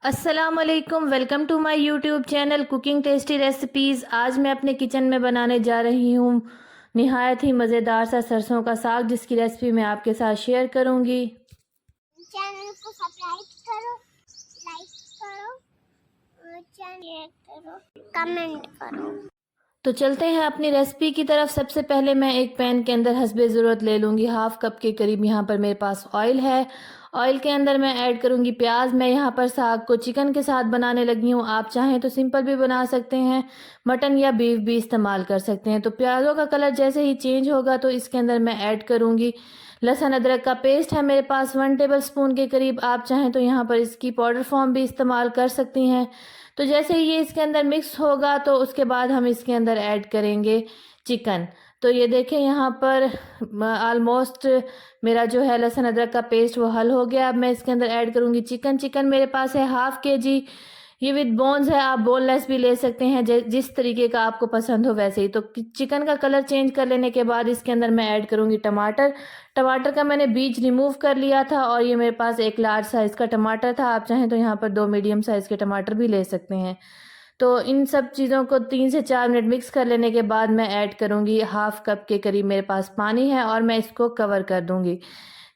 अस्सलामुअलैकुम, welcome to my YouTube channel cooking tasty recipes. आज मैं अपने किचन में बनाने जा रही हूँ निहायत ही मज़ेदार सा सरसों का साग, जिसकी रेसिपी मैं आपके साथ शेयर करूँगी। चैनल को सब्सक्राइब करो, लाइक करो और शेयर करो, कमेंट करो। तो चलते हैं अपनी रेसिपी की तरफ। सबसे पहले मैं एक पैन के अंदर हस्बे ज़रूरत ले लूँगी। हाफ़ कप के करीब यहाँ पर मेरे पास ऑयल है। ऑयल के अंदर मैं ऐड करूँगी प्याज। मैं यहाँ पर साग को चिकन के साथ बनाने लगी हूँ। आप चाहें तो सिंपल भी बना सकते हैं, मटन या बीफ भी इस्तेमाल कर सकते हैं। तो प्याज़ों का कलर जैसे ही चेंज होगा तो इसके अंदर मैं ऐड करूँगी लहसुन अदरक का पेस्ट है मेरे पास 1 टेबल स्पून के करीब। आप चाहें तो यहाँ पर इसकी पाउडर फॉर्म भी इस्तेमाल कर सकती हैं। तो जैसे ही ये इसके अंदर मिक्स होगा तो उसके बाद हम इसके अंदर ऐड करेंगे चिकन। तो ये देखें यहाँ पर ऑलमोस्ट मेरा जो है लहसुन अदरक का पेस्ट वो हल हो गया। अब मैं इसके अंदर ऐड करूँगी चिकन। चिकन मेरे पास है हाफ़ kg। ये विद बोन्स है, आप बोनलेस भी ले सकते हैं, जिस तरीके का आपको पसंद हो वैसे ही। तो चिकन का कलर चेंज कर लेने के बाद इसके अंदर मैं ऐड करूँगी टमाटर। टमाटर का मैंने बीज रिमूव कर लिया था और ये मेरे पास एक लार्ज साइज़ का टमाटर था। आप चाहें तो यहाँ पर 2 मीडियम साइज़ के टमाटर भी ले सकते हैं। तो इन सब चीज़ों को 3 से 4 मिनट मिक्स कर लेने के बाद मैं ऐड करूँगी हाफ़ कप के करीब मेरे पास पानी है और मैं इसको कवर कर दूँगी।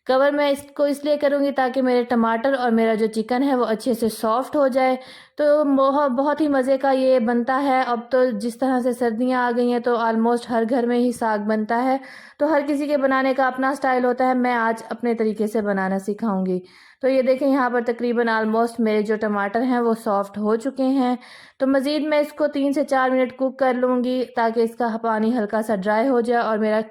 कवर मैं इसको इसलिए करूँगी ताकि मेरे टमाटर और मेरा जो चिकन है वो अच्छे से सॉफ्ट हो जाए। तो बहुत ही मज़े का ये बनता है। अब तो जिस तरह से सर्दियाँ आ गई हैं तो ऑलमोस्ट हर घर में ही साग बनता है। तो हर किसी के बनाने का अपना स्टाइल होता है। मैं आज अपने तरीके से बनाना सिखाऊंगी। तो ये देखें यहाँ पर तकरीबन ऑलमोस्ट मेरे जो टमाटर हैं वो सॉफ्ट हो चुके हैं। तो मज़ीद मैं इसको 3 से 4 मिनट कुक कर लूँगी ताकि इसका पानी हल्का सा ड्राई हो जाए और मेरा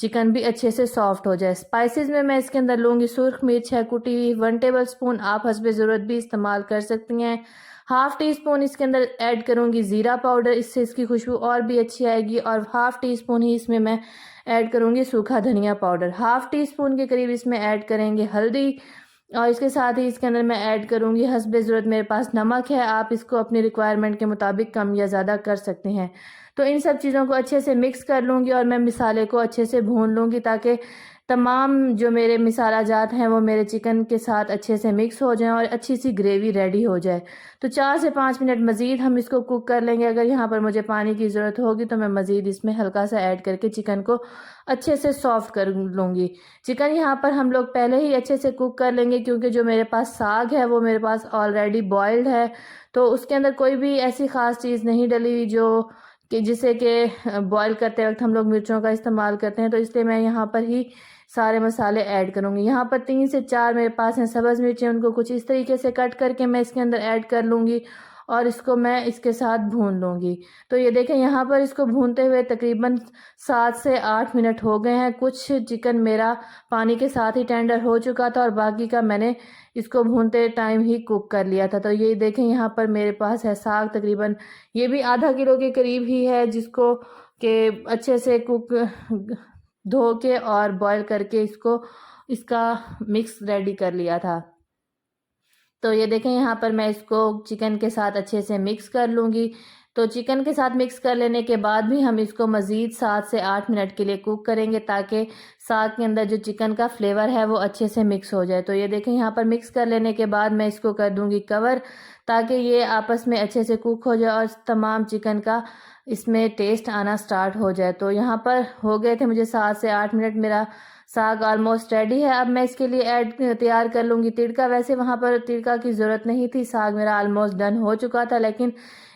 चिकन भी अच्छे से सॉफ्ट हो जाए। स्पाइसेस में मैं इसके अंदर लूँगी सुर्ख मिर्च है कुटी हुई 1 टेबल स्पून। आप हस्बे ज़रूरत भी इस्तेमाल कर सकती हैं। हाफ़ टी स्पून इसके अंदर ऐड करूँगी ज़ीरा पाउडर, इससे इसकी खुशबू और भी अच्छी आएगी। और हाफ़ टी स्पून ही इसमें मैं ऐड करूँगी सूखा धनिया पाउडर। हाफ़ टी स्पून के करीब इसमें ऐड करेंगे हल्दी और इसके साथ ही इसके अंदर मैं ऐड करूँगी हस्बे ज़रूरत मेरे पास नमक है। आप इसको अपनी रिक्वायरमेंट के मुताबिक कम या ज़्यादा कर सकते हैं। तो इन सब चीज़ों को अच्छे से मिक्स कर लूँगी और मैं मसाले को अच्छे से भून लूँगी ताकि तमाम जो मेरे मसाला जात हैं वो मेरे चिकन के साथ अच्छे से मिक्स हो जाएं और अच्छी सी ग्रेवी रेडी हो जाए। तो 4 से 5 मिनट मज़ीद हम इसको कुक कर लेंगे। अगर यहाँ पर मुझे पानी की ज़रूरत होगी तो मैं मज़ीद इसमें हल्का सा ऐड करके चिकन को अच्छे से सॉफ्ट कर लूँगी। चिकन यहाँ पर हम लोग पहले ही अच्छे से कुक कर लेंगे क्योंकि जो मेरे पास साग है वो मेरे पास ऑलरेडी बॉयल्ड है। तो उसके अंदर कोई भी ऐसी ख़ास चीज़ नहीं डली हुई जो कि जिसे कि बॉयल करते वक्त हम लोग मिर्चों का इस्तेमाल करते हैं। तो इसलिए मैं यहाँ पर ही सारे मसाले ऐड करूँगी। यहाँ पर 3 से 4 मेरे पास हैं सब्ज़ मिर्चें, उनको कुछ इस तरीके से कट करके मैं इसके अंदर ऐड कर लूँगी और इसको मैं इसके साथ भून लूँगी। तो ये देखें यहाँ पर इसको भूनते हुए तकरीबन 7 से 8 मिनट हो गए हैं। कुछ चिकन मेरा पानी के साथ ही टेंडर हो चुका था और बाकी का मैंने इसको भूनते टाइम ही कुक कर लिया था। तो ये देखें यहाँ पर मेरे पास है साग, तकरीबन ये भी आधा किलो के करीब ही है, जिसको के अच्छे से कुक धो के और बॉईल करके इसका मिक्स रेडी कर लिया था। तो ये देखें यहाँ पर मैं इसको चिकन के साथ अच्छे से मिक्स कर लूँगी। तो चिकन के साथ मिक्स कर लेने के बाद भी हम इसको मज़ीद 7 से 8 मिनट के लिए कुक करेंगे ताकि साग के अंदर जो चिकन का फ्लेवर है वो अच्छे से मिक्स हो जाए। तो ये देखें यहाँ पर मिक्स कर लेने के बाद मैं इसको कर दूँगी कवर ताकि ये आपस में अच्छे से कुक हो जाए और तमाम चिकन का इसमें टेस्ट आना स्टार्ट हो जाए। तो यहाँ पर हो गए थे मुझे 7 से 8 मिनट, मेरा साग ऑलमोस्ट रेडी है। अब मैं इसके लिए तैयार कर लूँगी तिड़का। वैसे वहाँ पर तिड़का की ज़रूरत नहीं थी, साग मेरा ऑलमोस्ट डन हो चुका था, लेकिन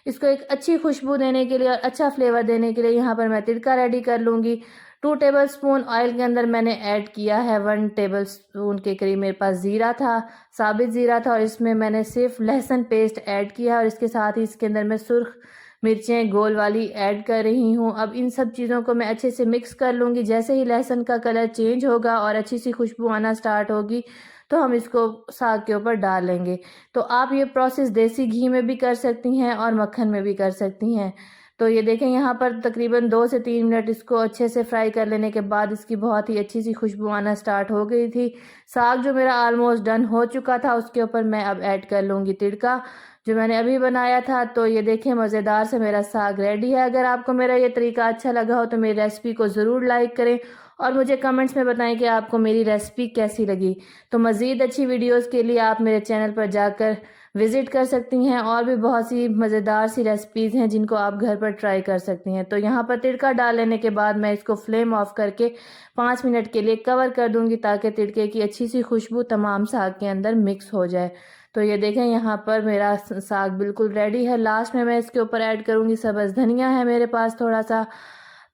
इसको एक अच्छी खुशबू देने के लिए और अच्छा फ्लेवर देने के लिए यहाँ पर मैं तिड़का रेडी कर लूँगी। 2 टेबल स्पून ऑयल के अंदर मैंने ऐड किया है 1 टेबल स्पून के करीब मेरे पास ज़ीरा था, साबित ज़ीरा था, और इसमें मैंने सिर्फ लहसुन पेस्ट ऐड किया और इसके साथ ही इसके अंदर मैं सुर्ख मिर्चें गोल वाली ऐड कर रही हूँ। अब इन सब चीज़ों को मैं अच्छे से मिक्स कर लूँगी। जैसे ही लहसुन का कलर चेंज होगा और अच्छी सी खुशबू आना स्टार्ट होगी तो हम इसको साग के ऊपर डाल लेंगे। तो आप ये प्रोसेस देसी घी में भी कर सकती हैं और मक्खन में भी कर सकती हैं। तो ये देखें यहाँ पर तकरीबन 2 से 3 मिनट इसको अच्छे से फ्राई कर लेने के बाद इसकी बहुत ही अच्छी सी खुशबू आना स्टार्ट हो गई थी। साग जो मेरा ऑलमोस्ट डन हो चुका था उसके ऊपर मैं अब ऐड कर लूँगी तिड़का जो मैंने अभी बनाया था। तो ये देखें मज़ेदार से मेरा साग रेडी है। अगर आपको मेरा ये तरीका अच्छा लगा हो तो मेरी रेसिपी को ज़रूर लाइक करें और मुझे कमेंट्स में बताएं कि आपको मेरी रेसिपी कैसी लगी। तो मज़ीद अच्छी वीडियोस के लिए आप मेरे चैनल पर जाकर विज़िट कर सकती हैं। और भी बहुत सी मज़ेदार सी रेसिपीज़ हैं जिनको आप घर पर ट्राई कर सकती हैं। तो यहाँ पर तिड़का डाल लेने के बाद मैं इसको फ्लेम ऑफ करके 5 मिनट के लिए कवर कर दूँगी ताकि तिड़के की अच्छी सी खुशबू तमाम साग के अंदर मिक्स हो जाए। तो ये देखें यहाँ पर मेरा साग बिल्कुल रेडी है। लास्ट में मैं इसके ऊपर ऐड करूँगी सब्ज़ धनिया है मेरे पास थोड़ा सा,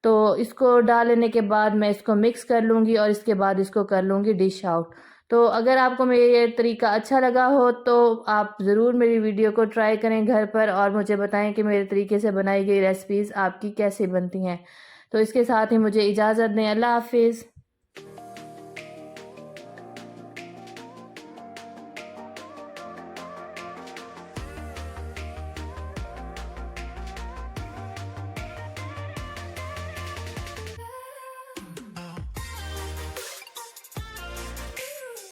तो इसको डाल लेने के बाद मैं इसको मिक्स कर लूँगी और इसके बाद इसको कर लूँगी डिश आउट। तो अगर आपको मेरा ये तरीका अच्छा लगा हो तो आप ज़रूर मेरी वीडियो को ट्राई करें घर पर और मुझे बताएं कि मेरे तरीके से बनाई गई रेसिपीज़ आपकी कैसी बनती हैं। तो इसके साथ ही मुझे इजाज़त दें। अल्लाह हाफ़िज़।